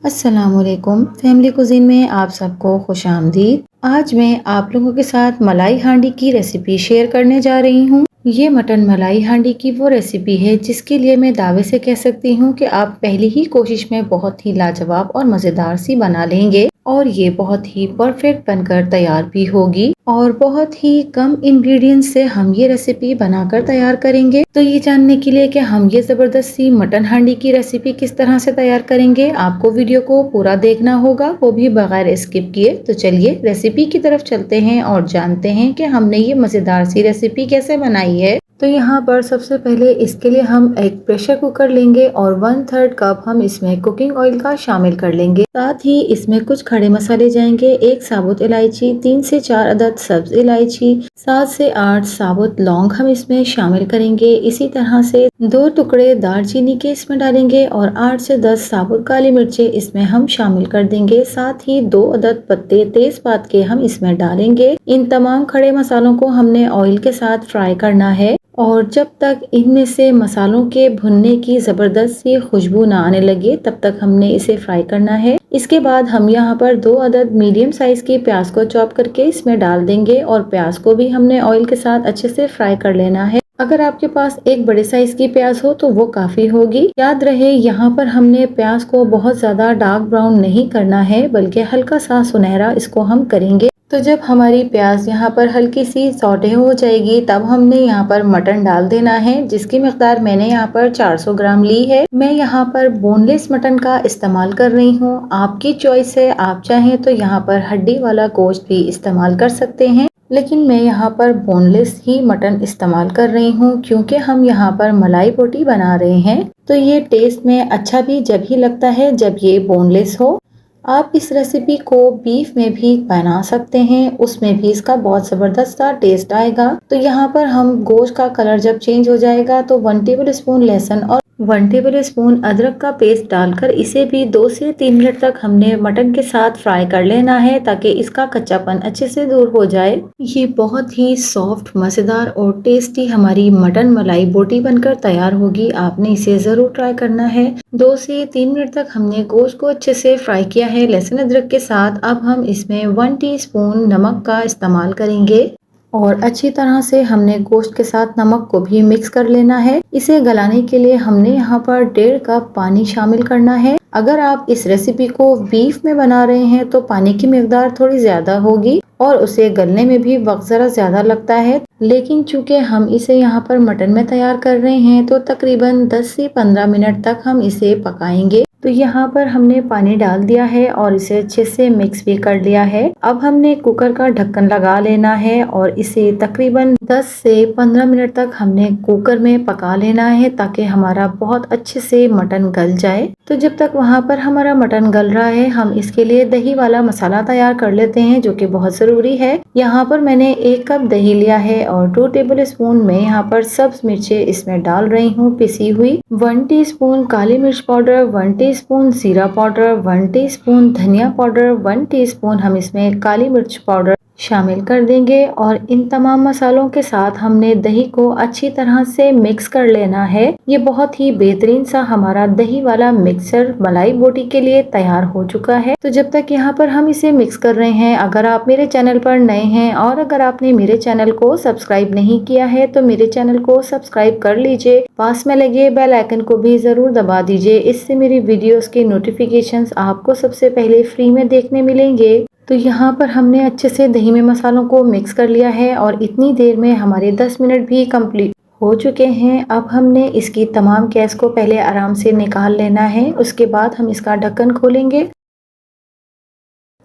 अस्सलामुअलैकुम family cuisine में आप सबको खुशामदीद। आज मैं आप लोगों के साथ मलाई हांडी की रेसिपी शेयर करने जा रही हूँ। ये मटन मलाई हांडी की वो रेसिपी है जिसके लिए मैं दावे से कह सकती हूँ कि आप पहली ही कोशिश में बहुत ही लाजवाब और मज़ेदार सी बना लेंगे और ये बहुत ही परफेक्ट बनकर तैयार भी होगी और बहुत ही कम इंग्रेडिएंट्स से हम ये रेसिपी बनाकर तैयार करेंगे। तो ये जानने के लिए कि हम ये जबरदस्त सी मटन हांडी की रेसिपी किस तरह से तैयार करेंगे, आपको वीडियो को पूरा देखना होगा, वो भी बगैर स्किप किए। तो चलिए रेसिपी की तरफ चलते हैं और जानते हैं कि हमने ये मजेदार सी रेसिपी कैसे बनाई है। तो यहाँ पर सबसे पहले इसके लिए हम एक प्रेशर कुकर लेंगे और 1/3 कप हम इसमें कुकिंग ऑयल का शामिल कर लेंगे। साथ ही इसमें कुछ खड़े मसाले जाएंगे, 1 साबुत इलायची, 3 से 4 अदद सब्ज इलायची, 7 से 8 साबुत लौंग हम इसमें शामिल करेंगे। इसी तरह से 2 टुकड़े दालचीनी के इसमें डालेंगे और 8 से 10 साबुत काली मिर्चें इसमें हम शामिल कर देंगे। साथ ही 2 अदद पत्ते तेजपात के हम इसमें डालेंगे। इन तमाम खड़े मसालों को हमने ऑयल के साथ फ्राई करना है और जब तक इनमें से मसालों के भुनने की जबरदस्त सी खुशबू ना आने लगे तब तक हमने इसे फ्राई करना है। इसके बाद हम यहाँ पर 2 अदद मीडियम साइज की प्याज को चॉप करके इसमें डाल देंगे और प्याज को भी हमने ऑयल के साथ अच्छे से फ्राई कर लेना है। अगर आपके पास एक बड़े साइज की प्याज हो तो वो काफी होगी। याद रहे यहाँ पर हमने प्याज को बहुत ज्यादा डार्क ब्राउन नहीं करना है बल्कि हल्का सा सुनहरा इसको हम करेंगे। तो जब हमारी प्याज यहाँ पर हल्की सी सौटे हो जाएगी तब हमने यहाँ पर मटन डाल देना है, जिसकी मिकदार मैंने यहाँ पर 400 ग्राम ली है। मैं यहाँ पर बोनलेस मटन का इस्तेमाल कर रही हूँ, आपकी चॉइस है, आप चाहें तो यहाँ पर हड्डी वाला गोश्त भी इस्तेमाल कर सकते हैं, लेकिन मैं यहाँ पर बोनलेस ही मटन इस्तेमाल कर रही हूँ क्योंकि हम यहाँ पर मलाई बोटी बना रहे हैं। तो ये टेस्ट में अच्छा भी जब ही लगता है जब ये बोनलेस हो। आप इस रेसिपी को बीफ में भी बना सकते हैं, उसमें भी इसका बहुत ज़बरदस्त सा टेस्ट आएगा। तो यहाँ पर हम गोश्त का कलर जब चेंज हो जाएगा तो 1 टेबल स्पून लहसुन और 1 टेबल स्पून अदरक का पेस्ट डालकर इसे भी 2 से 3 मिनट तक हमने मटन के साथ फ्राई कर लेना है ताकि इसका कच्चापन अच्छे से दूर हो जाए। ये बहुत ही सॉफ्ट, मज़ेदार और टेस्टी हमारी मटन मलाई बोटी बनकर तैयार होगी। आपने इसे ज़रूर ट्राई करना है। 2 से 3 मिनट तक हमने गोश्त को अच्छे से फ्राई किया है लहसुन अदरक के साथ। अब हम इसमें 1 टीस्पून नमक का इस्तेमाल करेंगे और अच्छी तरह से हमने गोश्त के साथ नमक को भी मिक्स कर लेना है। इसे गलाने के लिए हमने यहाँ पर 1.5 कप पानी शामिल करना है। अगर आप इस रेसिपी को बीफ में बना रहे हैं तो पानी की मिकदार थोड़ी ज्यादा होगी और उसे गलने में भी वक्त जरा ज्यादा लगता है, लेकिन चूंकि हम इसे यहाँ पर मटन में तैयार कर रहे हैं तो तकरीबन 10 से 15 मिनट तक हम इसे पकाएंगे। तो यहाँ पर हमने पानी डाल दिया है और इसे अच्छे से मिक्स भी कर लिया है। अब हमने कुकर का ढक्कन लगा लेना है और इसे तकरीबन 10 से 15 मिनट तक हमने कुकर में पका लेना है ताकि हमारा बहुत अच्छे से मटन गल जाए। तो जब तक वहाँ पर हमारा मटन गल रहा है हम इसके लिए दही वाला मसाला तैयार कर लेते हैं जो कि बहुत जरूरी है। यहाँ पर मैंने 1 कप दही लिया है और 2 टेबल स्पून में यहाँ पर सब्ज मिर्चें इसमें डाल रही हूँ पिसी हुई, 1 टीस्पून काली मिर्च पाउडर, 1 टीस्पून जीरा पाउडर, 1 टीस्पून धनिया पाउडर, 1 टीस्पून हम इसमें काली मिर्च पाउडर शामिल कर देंगे और इन तमाम मसालों के साथ हमने दही को अच्छी तरह से मिक्स कर लेना है। ये बहुत ही बेहतरीन सा हमारा दही वाला मिक्सचर मलाई बोटी के लिए तैयार हो चुका है। तो जब तक यहाँ पर हम इसे मिक्स कर रहे हैं, अगर आप मेरे चैनल पर नए हैं और अगर आपने मेरे चैनल को सब्सक्राइब नहीं किया है तो मेरे चैनल को सब्सक्राइब कर लीजिए, पास में लगे बेल आइकन को भी जरूर दबा दीजिए, इससे मेरी वीडियोस के नोटिफिकेशंस आपको सबसे पहले फ्री में देखने मिलेंगे। तो यहाँ पर हमने अच्छे से दही में मसालों को मिक्स कर लिया है और इतनी देर में हमारे 10 मिनट भी कंप्लीट हो चुके हैं। अब हमने इसकी तमाम गैस को पहले आराम से निकाल लेना है, उसके बाद हम इसका ढक्कन खोलेंगे।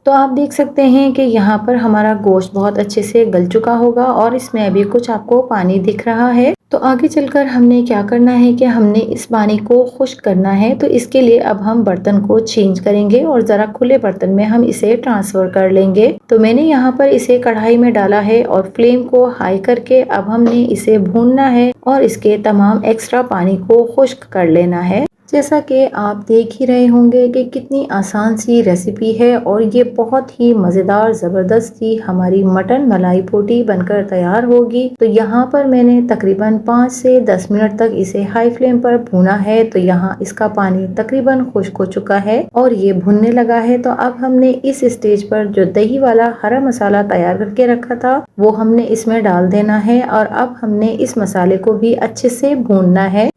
तो आप देख सकते हैं कि यहाँ पर हमारा गोश्त बहुत अच्छे से गल चुका होगा और इसमें अभी कुछ आपको पानी दिख रहा है। तो आगे चलकर हमने क्या करना है कि हमने इस पानी को खुश्क करना है। तो इसके लिए अब हम बर्तन को चेंज करेंगे और ज़रा खुले बर्तन में हम इसे ट्रांसफ़र कर लेंगे। तो मैंने यहाँ पर इसे कढ़ाई में डाला है और फ्लेम को हाई करके अब हमने इसे भूनना है और इसके तमाम एक्स्ट्रा पानी को खुश्क कर लेना है। जैसा कि आप देख ही रहे होंगे कि कितनी आसान सी रेसिपी है और ये बहुत ही मज़ेदार ज़बरदस्त सी हमारी मटन मलाई बोटी बनकर तैयार होगी। तो यहाँ पर मैंने तकरीबन 5 से 10 मिनट तक इसे हाई फ्लेम पर भूना है। तो यहाँ इसका पानी तकरीबन खुश्क हो चुका है और ये भुनने लगा है। तो अब हमने इस स्टेज पर जो दही वाला हरा मसाला तैयार करके रखा था वो हमने इसमें डाल देना है और अब हमने इस मसाले को भी अच्छे से भूनना है।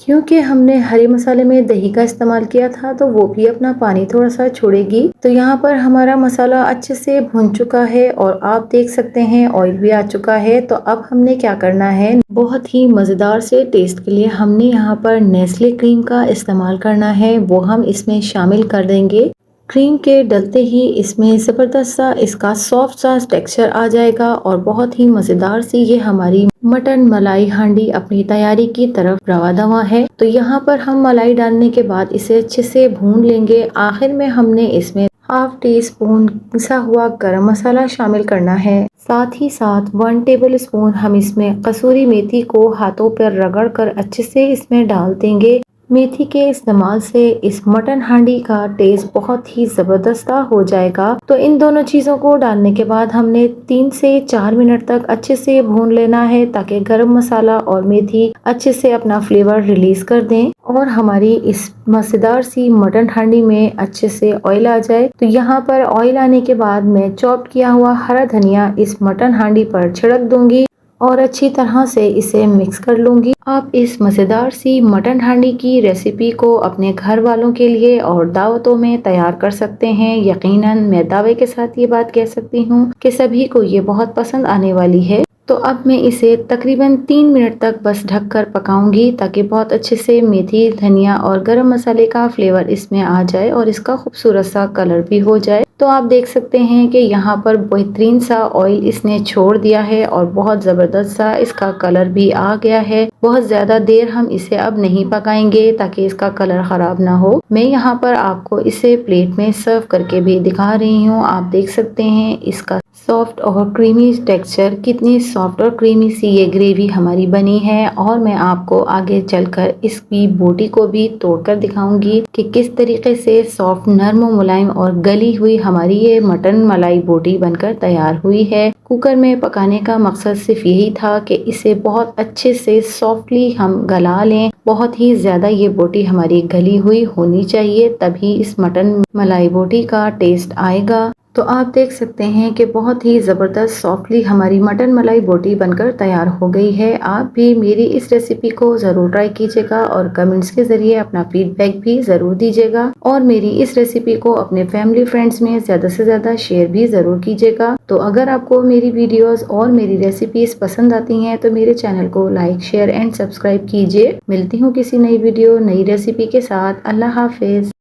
क्योंकि हमने हरे मसाले में दही का इस्तेमाल किया था तो वो भी अपना पानी थोड़ा सा छोड़ेगी। तो यहाँ पर हमारा मसाला अच्छे से भुन चुका है और आप देख सकते हैं ऑयल भी आ चुका है। तो अब हमने क्या करना है, बहुत ही मज़ेदार से टेस्ट के लिए हमने यहाँ पर नेस्ले क्रीम का इस्तेमाल करना है, वो हम इसमें शामिल कर देंगे। क्रीम के डलते ही इसमें ज़बरदस्त सा इसका सॉफ्ट सा टेक्सचर आ जाएगा और बहुत ही मज़ेदार सी ये हमारी मटन मलाई हांडी अपनी तैयारी की तरफ रवादवा है। तो यहाँ पर हम मलाई डालने के बाद इसे अच्छे से भून लेंगे। आखिर में हमने इसमें हाफ टी स्पून पिसा हुआ गरम मसाला शामिल करना है। साथ ही साथ 1 टेबल स्पून हम इसमें कसूरी मेथी को हाथों पर रगड़ कर अच्छे से इसमें डाल देंगे। मेथी के इस्तेमाल से इस मटन हांडी का टेस्ट बहुत ही ज़बरदस्त हो जाएगा। तो इन दोनों चीज़ों को डालने के बाद हमने 3 से 4 मिनट तक अच्छे से भून लेना है ताकि गरम मसाला और मेथी अच्छे से अपना फ्लेवर रिलीज कर दें और हमारी इस मज़ेदार सी मटन हांडी में अच्छे से ऑयल आ जाए। तो यहाँ पर ऑयल आने के बाद मैं चॉप किया हुआ हरा धनिया इस मटन हांडी पर छिड़क दूंगी और अच्छी तरह से इसे मिक्स कर लूंगी। आप इस मज़ेदार सी मटन हांडी की रेसिपी को अपने घर वालों के लिए और दावतों में तैयार कर सकते हैं। यकीनन मैं दावे के साथ ये बात कह सकती हूँ कि सभी को ये बहुत पसंद आने वाली है। तो अब मैं इसे तकरीबन 3 मिनट तक बस ढककर पकाऊंगी ताकि बहुत अच्छे से मेथी, धनिया और गरम मसाले का फ्लेवर इसमें आ जाए और इसका खूबसूरत सा कलर भी हो जाए। तो आप देख सकते हैं कि यहाँ पर बेहतरीन सा ऑयल इसने छोड़ दिया है और बहुत ज़बरदस्त सा इसका कलर भी आ गया है। बहुत ज़्यादा देर हम इसे अब नहीं पकाएंगे ताकि इसका कलर ख़राब ना हो। मैं यहाँ पर आपको इसे प्लेट में सर्व करके भी दिखा रही हूँ। आप देख सकते हैं इसका सॉफ्ट और क्रीमी टेक्सचर, कितनी सॉफ्ट और क्रीमी सी ये ग्रेवी हमारी बनी है। और मैं आपको आगे चलकर इसकी बोटी को भी तोड़कर दिखाऊंगी कि किस तरीके से सॉफ्ट, नरम, मुलायम और गली हुई हमारी ये मटन मलाई बोटी बनकर तैयार हुई है। कुकर में पकाने का मकसद सिर्फ यही था कि इसे बहुत अच्छे से सॉफ्टली हम गला लें। बहुत ही ज़्यादा ये बोटी हमारी गली हुई होनी चाहिए, तभी इस मटन मलाई बोटी का टेस्ट आएगा। तो आप देख सकते हैं कि बहुत ही ज़बरदस्त सॉफ्टली हमारी मटन मलाई बोटी बनकर तैयार हो गई है। आप भी मेरी इस रेसिपी को ज़रूर ट्राई कीजिएगा और कमेंट्स के ज़रिए अपना फीडबैक भी ज़रूर दीजिएगा और मेरी इस रेसिपी को अपने फैमिली फ्रेंड्स में ज़्यादा से ज़्यादा शेयर भी ज़रूर कीजिएगा। तो अगर आपको मेरी वीडियोस और मेरी रेसिपीज पसंद आती हैं तो मेरे चैनल को लाइक, शेयर एंड सब्सक्राइब कीजिए। मिलती हूँ किसी नई वीडियो, नई रेसिपी के साथ। अल्लाह हाफिज़।